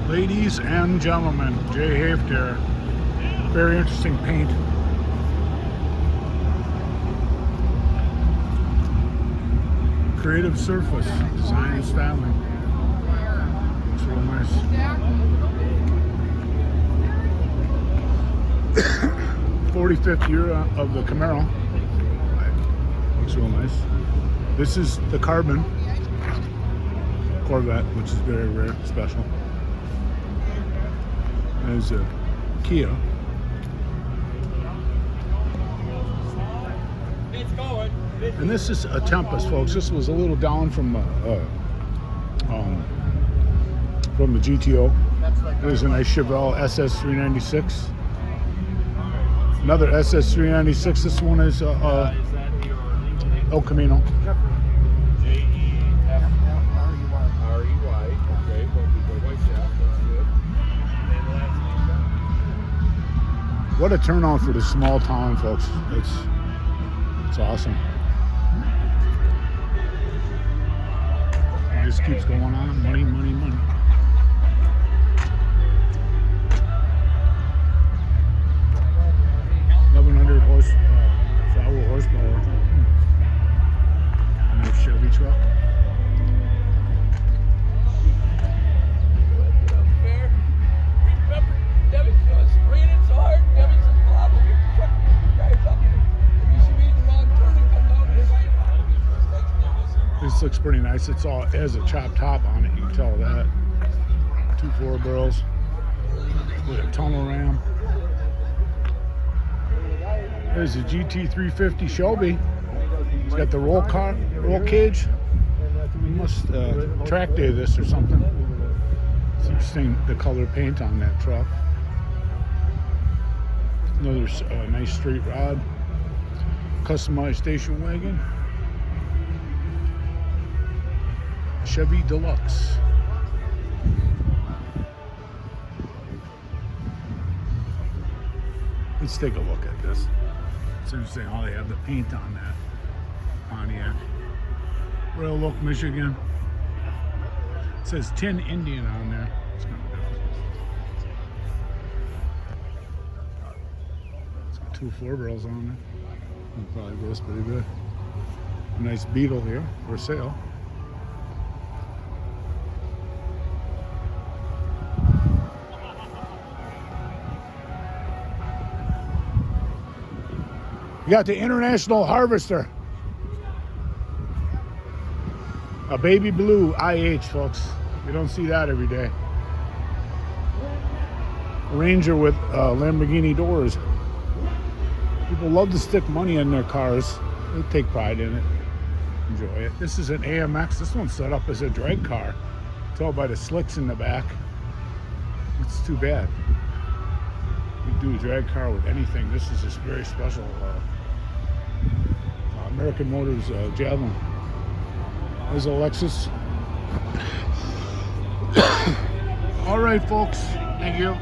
Ladies and gentlemen, Jay Haft here. Very interesting paint. Creative surface, design and styling. Looks real nice. 45th year of the Camaro. Looks real nice. This is the carbon Corvette, which is very rare, special. There's a Kia. And this is a Tempest, folks. This was a little down from the GTO. There's a nice Chevelle SS396. Another SS396. This one is El Camino. What a turnout for this small town, folks. It's awesome. It just keeps going on. Money, money, money. Horsepower. Nice Chevy truck. This looks pretty nice. It has a chopped top on it. You can tell that. 2 4 barrels with a tunnel ram. There's a GT350 Shelby. It's got the roll cage. You must track day this or something. It's interesting the color paint on that truck. Another nice straight rod. Customized station wagon. Chevy Deluxe. Let's take a look at this. It's interesting how they have the paint on that Pontiac. Royal Oak, Michigan. It says Tin Indian on there. It's kind of different. It's got 2 4 barrels on it. It probably goes pretty good. A nice Beetle here for sale. You got the International Harvester. A baby blue IH, folks. You don't see that every day. A Ranger with Lamborghini doors. People love to stick money in their cars. They take pride in it. Enjoy it. This is an AMX. This one's set up as a drag car. Tell by the slicks in the back. It's too bad. You do a drag car with anything. This is just very special. American Motors Javelin. There's a Lexus. All right, folks. Thank you.